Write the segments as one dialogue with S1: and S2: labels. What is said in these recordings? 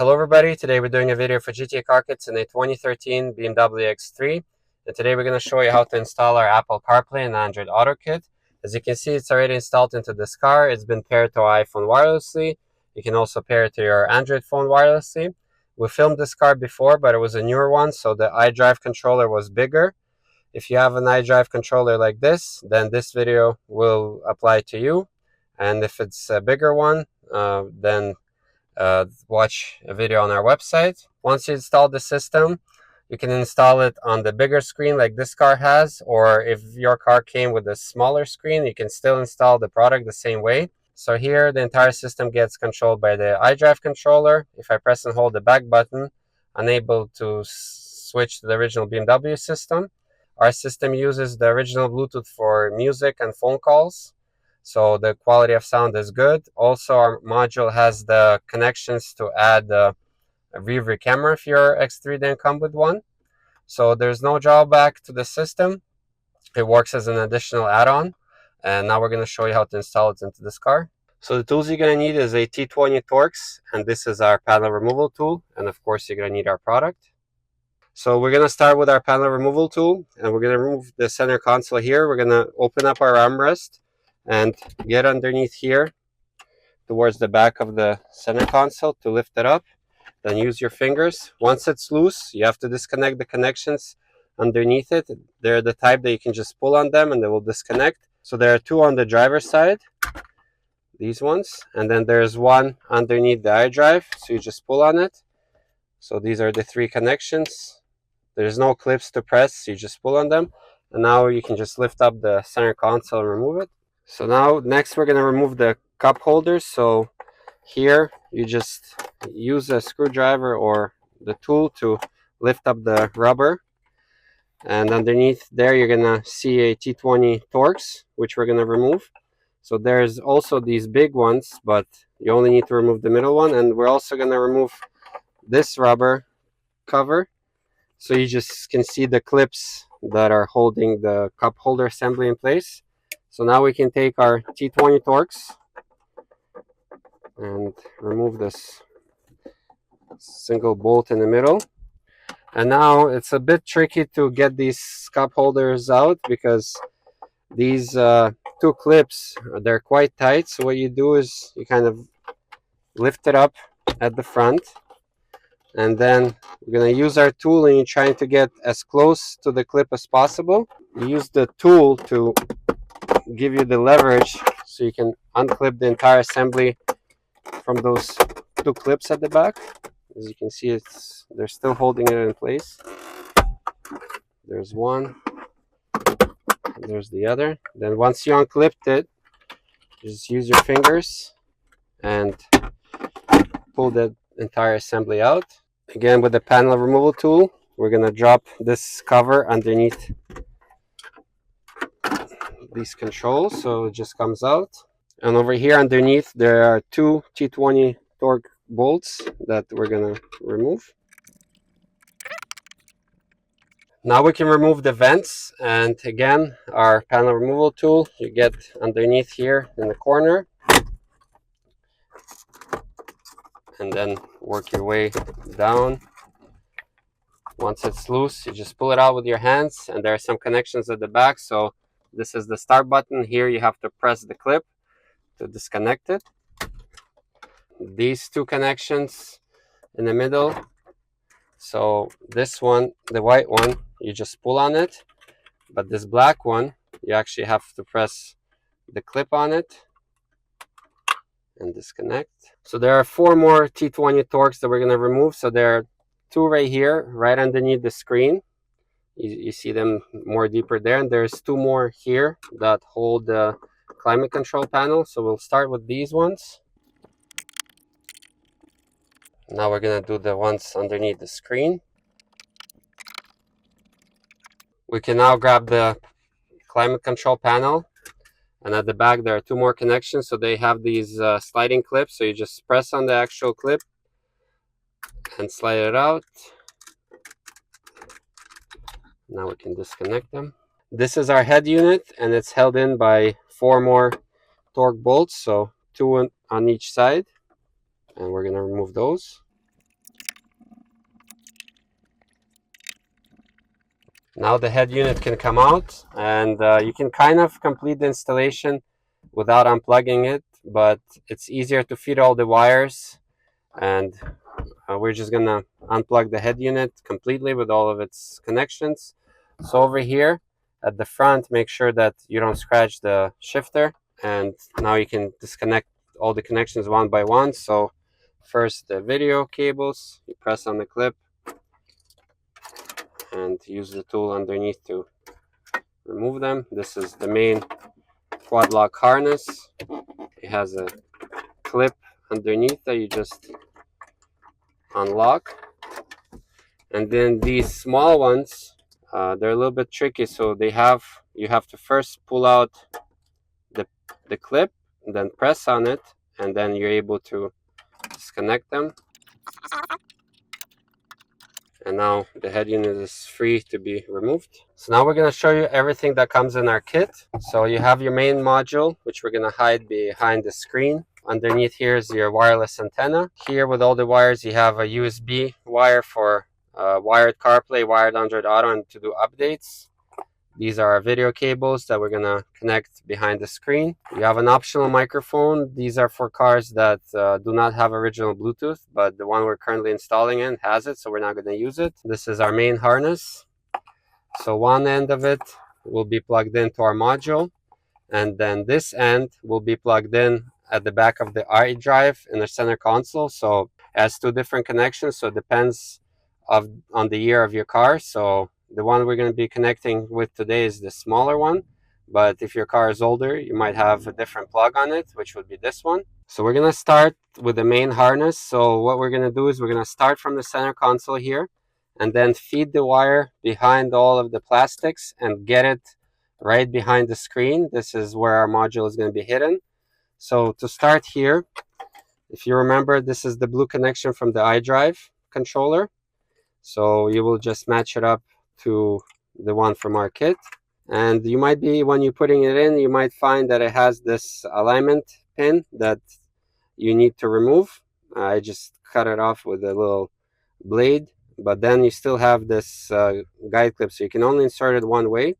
S1: Hello everybody, today we're doing a video for GTA Car Kits in a 2013 BMW X3, and today we're going to show you how to install our Apple CarPlay and Android Auto kit. As you can see, it's already installed into this car. It's been paired to our iPhone wirelessly. You can also pair it to your Android phone wirelessly. We filmed this car before, but it was a newer one, so the iDrive controller was bigger. If you have an iDrive controller like this, then this video will apply to you, and if it's a bigger one, then watch a video on our website. Once you install the system, you can install it on the bigger screen like this car has, or if your car came with a smaller screen, you can still install the product the same way. So here the entire system gets controlled by the iDrive controller. If I press and hold the back button, I'm able to switch to the original BMW system. Our system uses the original Bluetooth for music and phone calls, so the quality of sound is good. Also, our module has the connections to add a rearview camera if your X3 didn't come with one. So there's no drawback to the system. It works as an additional add-on, and now we're going to show you how to install it into this car. So the tools you're going to need is a T20 Torx, and this is our panel removal tool, and of course you're going to need our product. So we're going to start with our panel removal tool, and we're going to remove the center console here. We're going to open up our armrest and get underneath here towards the back of the center console to lift it up. Then use your fingers. Once it's loose, you have to disconnect the connections underneath it. They're the type that you can just pull on them and they will disconnect. So there are two on the driver's side, these ones, and then there's one underneath the iDrive, so you just pull on it. So these are the three connections. There's no clips to press, so you just pull on them, and now you can just lift up the center console and remove it. So now next we're going to remove the cup holders. So here you just use a screwdriver or the tool to lift up the rubber, and underneath there you're going to see a T20 Torx, which we're going to remove. So there's also these big ones, but you only need to remove the middle one, and we're also going to remove this rubber cover, so you just can see the clips that are holding the cup holder assembly in place. So now we can take our T20 Torx and remove this single bolt in the middle. And now it's a bit tricky to get these cup holders out because these two clips, they're quite tight. So what you do is you kind of lift it up at the front, and then we're going to use our tool, and you're trying to get as close to the clip as possible. You use the tool to give you the leverage so you can unclip the entire assembly from those two clips at the back. As you can see, they're still holding it in place. There's one, and there's the other. Then once you unclipped it, just use your fingers and pull the entire assembly out. Again, with the panel removal tool, we're going to drop this cover underneath these controls so it just comes out. And over here underneath there are two T20 Torx bolts that we're going to remove. Now we can remove the vents, and again, our panel removal tool, you get underneath here in the corner and then work your way down. Once it's loose, you just pull it out with your hands, and there are some connections at the back. So this is the start button. Here you have to press the clip to disconnect it. These two connections in the middle. So this one, the white one, you just pull on it, but this black one, you actually have to press the clip on it and disconnect. So there are four more T20 Torx that we're going to remove. So there are two right here, right underneath the screen. You see them more deeper there, and there's two more here that hold the climate control panel. So we'll start with these ones. Now we're going to do the ones underneath the screen. We can now grab the climate control panel, and at the back there are two more connections. So they have these sliding clips, so you just press on the actual clip and slide it out. Now we can disconnect them. This is our head unit, and it's held in by four more Torx bolts, so two on each side, and we're going to remove those. Now the head unit can come out, and you can kind of complete the installation without unplugging it, but it's easier to feed all the wires, and we're just gonna unplug the head unit completely with all of its connections. So over here at the front, make sure that you don't scratch the shifter, and now you can disconnect all the connections one by one. So first the video cables, you press on the clip and use the tool underneath to remove them. This is the main quad lock harness. It has a clip underneath that you just unlock. And then these small ones, they're a little bit tricky. So you have to first pull out the clip, and then press on it, and then you're able to disconnect them. And now the head unit is free to be removed. So now we're going to show you everything that comes in our kit. So you have your main module, which we're going to hide behind the screen. Underneath here is your wireless antenna. Here with all the wires, you have a USB wire for wired CarPlay, wired AndroidAuto, and to do updates. These are our video cables that we're going to connect behind the screen. You have an optional microphone. These are for cars that do not have original Bluetooth, but the one we're currently installing in has it, so we're not going to use it. This is our main harness. So one end of it will be plugged into our module, and then this end will be plugged in at the back of the iDrive in the center console. So it has two different connections, so it depends on the year of your car. So the one we're going to be connecting with today is the smaller one, but if your car is older, you might have a different plug on it, which would be this one. So we're going to start with the main harness. So what we're going to do is we're going to start from the center console here, and then feed the wire behind all of the plastics and get it right behind the screen. This is where our module is going to be hidden. So to start here, if you remember, this is the blue connection from the iDrive controller. So you will just match it up to the one from our kit. And you might be, when you're putting it in, you might find that it has this alignment pin that you need to remove. I just cut it off with a little blade, but then you still have this guide clip, so you can only insert it one way.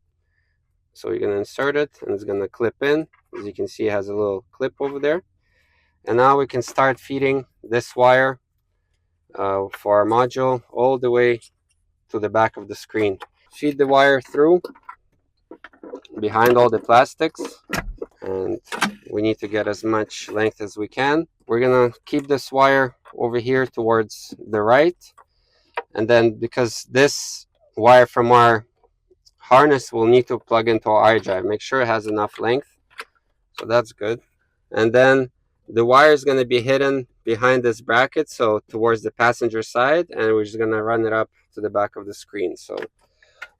S1: So you're going to insert it, and it's going to clip in. As you can see, it has a little clip over there. And now we can start feeding this wire for our module all the way to the back of the screen. Feed the wire through behind all the plastics, and we need to get as much length as we can. We're going to keep this wire over here towards the right, and then because this wire from our harness will need to plug into our iDrive, make sure it has enough length. So that's good. And then the wire is going to be hidden behind this bracket, so towards the passenger side, and we're just going to run it up to the back of the screen. So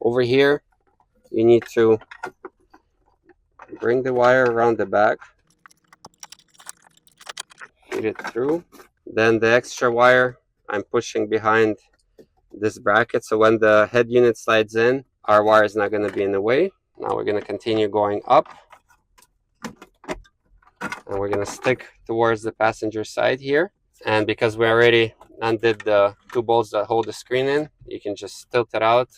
S1: over here, you need to bring the wire around the back, feed it through. Then the extra wire I'm pushing behind this bracket, so when the head unit slides in, our wire is not going to be in the way. Now we're going to continue going up, and we're going to stick towards the passenger side here. And because we already undid the two bolts that hold the screen in, you can just tilt it out.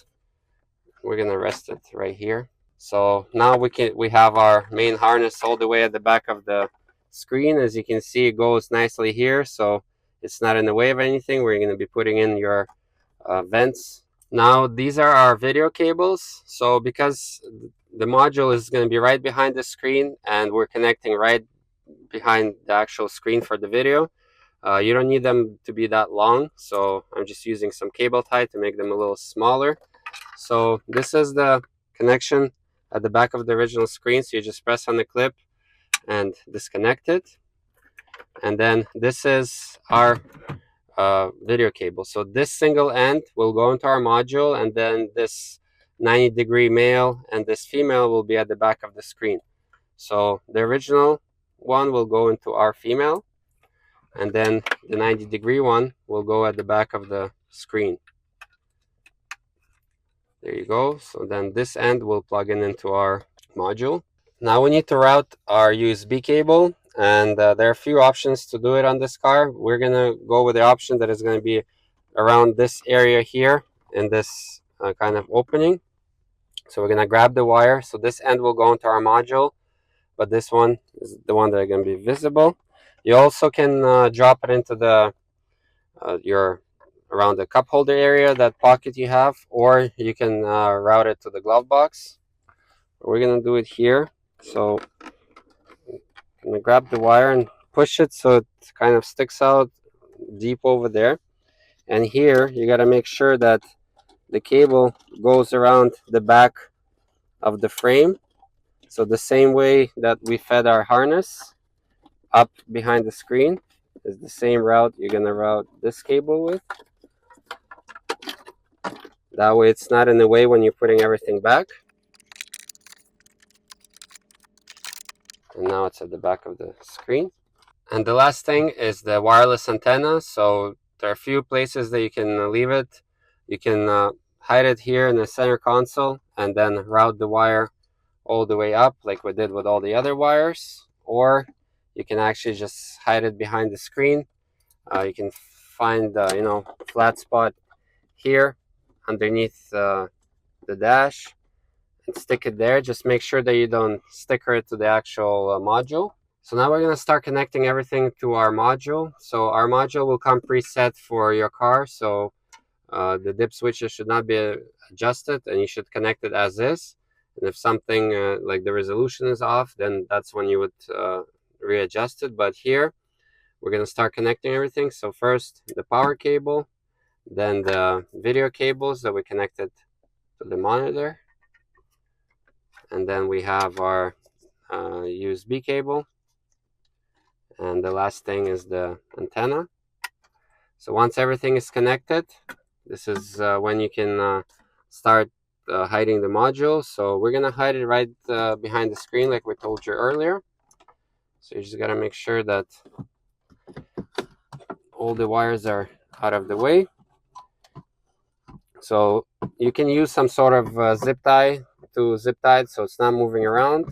S1: We're going to rest it right here. So now we have our main harness all the way at the back of the screen. As you can see, it goes nicely here, so it's not in the way of anything. We're going to be putting in your vents. Now these are our video cables. So because the module is going to be right behind the screen, and we're connecting right behind the actual screen for the video, you don't need them to be that long. So I'm just using some cable tie to make them a little smaller. So this is the connection at the back of the original screen. So you just press on the clip and disconnect it. And then this is our video cable. So this single end will go into our module, and then this 90-degree male and this female will be at the back of the screen. So the original one will go into our female, and then the 90-degree one will go at the back of the screen. There you go. So then this end will plug in into our module. Now we need to route our USB cable, and there are a few options to do it on this car. We're going to go with the option that is going to be around this area here in this kind of opening. So we're gonna grab the wire. So this end will go into our module, but this one is the one that are gonna be visible. You also can drop it into the your around the cup holder area, that pocket you have, or you can route it to the glove box. We're gonna do it here. So I'm gonna grab the wire and push it so it kind of sticks out deep over there. And here you gotta make sure that the cable goes around the back of the frame. So the same way that we fed our harness up behind the screen is the same route you're gonna route this cable with. That way it's not in the way when you're putting everything back. And now it's at the back of the screen. And the last thing is the wireless antenna. So there are a few places that you can leave it. You can hide it here in the center console and then route the wire all the way up like we did with all the other wires. Or you can actually just hide it behind the screen. You can find flat spot here underneath the dash and stick it there. Just make sure that you don't sticker it to the actual module. So now we're going to start connecting everything to our module. So our module will come preset for your car. So the dip switches should not be adjusted, and you should connect it as is. And if something like the resolution is off, then that's when you would readjust it. But here we're going to start connecting everything. So first the power cable, then the video cables that we connected to the monitor, and then we have our USB cable, and the last thing is the antenna. So once everything is connected, this is when you can start hiding the module. So we're gonna hide it right behind the screen like we told you earlier. So you just gotta make sure that all the wires are out of the way. So you can use some sort of zip tie to zip tie it so it's not moving around,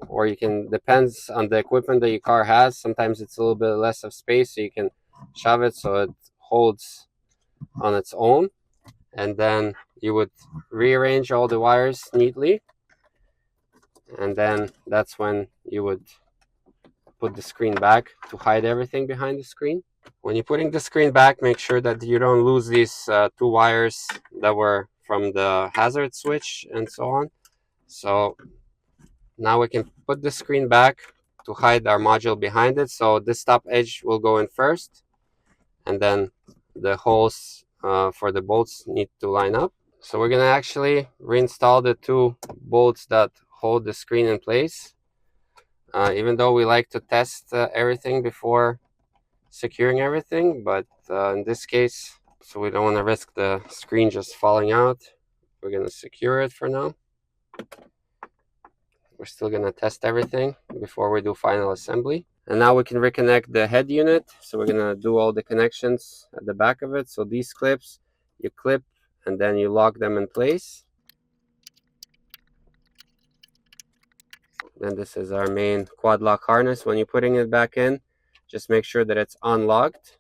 S1: or you can, depends on the equipment that your car has. Sometimes it's a little bit less of space, so you can shove it so it holds on its own, and then you would rearrange all the wires neatly, and then that's when you would put the screen back to hide everything behind the screen. When you're putting the screen back, make sure that you don't lose these two wires that were from the hazard switch and so on. So now we can put the screen back to hide our module behind it. So this top edge will go in first, and then the holes for the bolts need to line up. So we're gonna actually reinstall the two bolts that hold the screen in place. Even though we like to test everything before securing everything, but in this case, so we don't want to risk the screen just falling out, we're gonna secure it for now. We're still gonna test everything before we do final assembly. And now we can reconnect the head unit. So we're gonna do all the connections at the back of it. So these clips, you clip and then you lock them in place. Then this is our main quad lock harness. When you're putting it back in, just make sure that it's unlocked.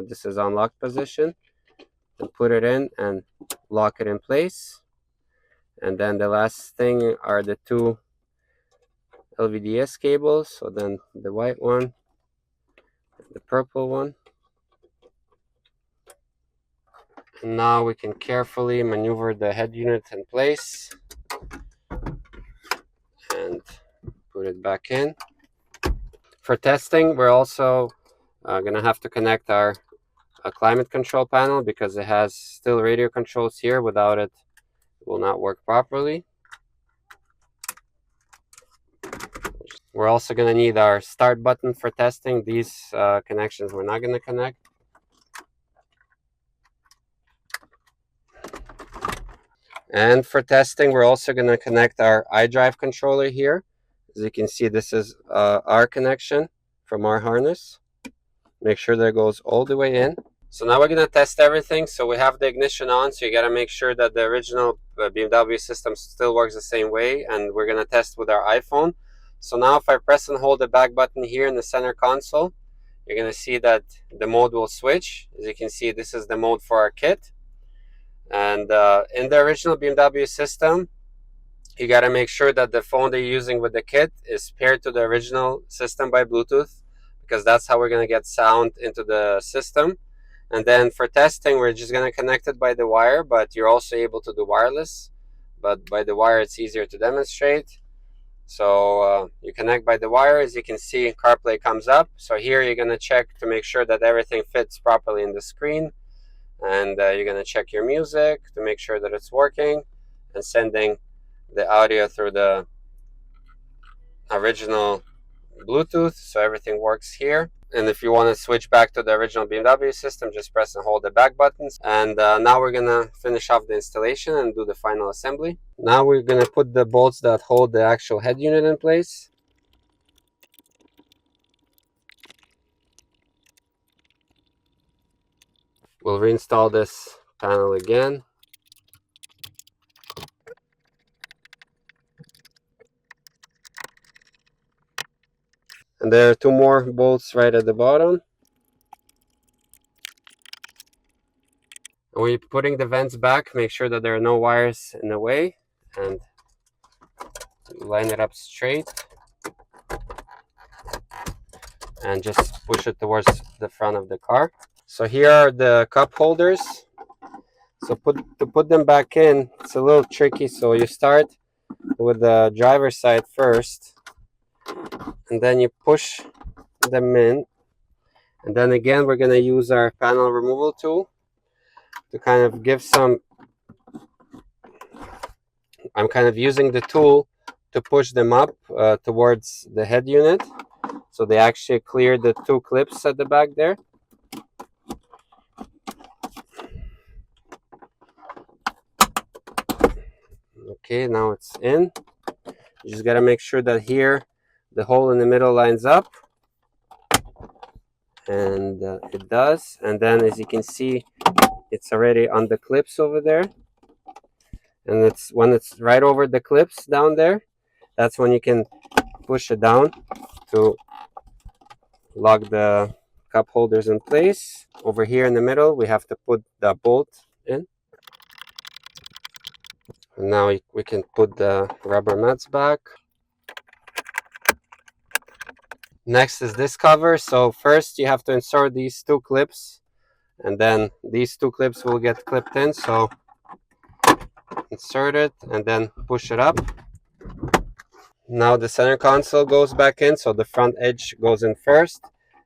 S1: This is unlocked position. And put it in and lock it in place. And then the last thing are the two LVDS cables. So then the white one, the purple one. And now we can carefully maneuver the head unit in place and put it back in. For testing, we're also gonna have to connect our climate control panel, because it has still radio controls here. Without it, it will not work properly. We're also gonna need our start button for testing. These connections we're not gonna connect. And for testing, we're also going to connect our iDrive controller here. As you can see, this is our connection from our harness. Make sure that it goes all the way in. So now we're going to test everything. So we have the ignition on, so you got to make sure that the original BMW system still works the same way. And we're going to test with our iPhone. So now if I press and hold the back button here in the center console, you're going to see that the mode will switch. As you can see, this is the mode for our kit. And in the original BMW system, you got to make sure that the phone that you're using with the kit is paired to the original system by Bluetooth, because that's how we're going to get sound into the system. And then for testing, we're just going to connect it by the wire, but you're also able to do wireless. But by the wire, it's easier to demonstrate. So you connect by the wire. As you can see, CarPlay comes up. So here you're going to check to make sure that everything fits properly in the screen. And you're going to check your music to make sure that it's working and sending the audio through the original Bluetooth, so everything works here. And if you want to switch back to the original BMW system, just press and hold the back buttons. And now we're gonna finish off the installation and do the final assembly. Now we're gonna put the bolts that hold the actual head unit in place. We'll reinstall this panel again. And there are two more bolts right at the bottom. And when you're putting the vents back, make sure that there are no wires in the way, and line it up straight and just push it towards the front of the car. So here are the cup holders. So to put them back in, it's a little tricky. So you start with the driver's side first, and then you push them in. And then again, we're going to use our panel removal tool to kind of give some... I'm kind of using the tool to push them up towards the head unit. So they actually clear the two clips at the back there. Okay, now it's in. You just got to make sure that here the hole in the middle lines up. And it does. And then as you can see, it's already on the clips over there. And it's when it's right over the clips down there, that's when you can push it down to lock the cup holders in place. Over here in the middle, we have to put the bolt in. And now we can put the rubber mats back. Next is this cover. So first you have to insert these two clips, and then these two clips will get clipped in. So insert it and then push it up. Now the center console goes back in, so the front edge goes in first,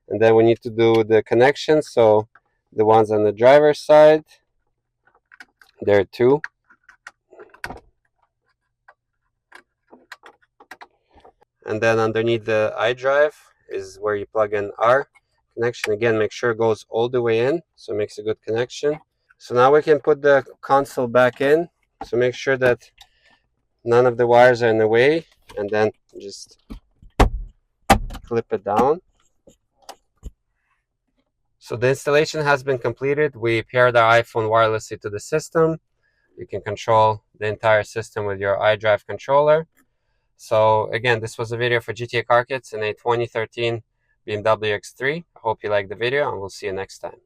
S1: and then we need to do the connections. So the ones on the driver's side, there are two. And then underneath the iDrive is where you plug in our connection. Again, make sure it goes all the way in, so it makes a good connection. So now we can put the console back in. So make sure that none of the wires are in the way, and then just clip it down. So the installation has been completed. We paired our iPhone wirelessly to the system. You can control the entire system with your iDrive controller. So again, this was a video for GTA Car Kits in a 2013 BMW X3. I hope you liked the video, and we'll see you next time.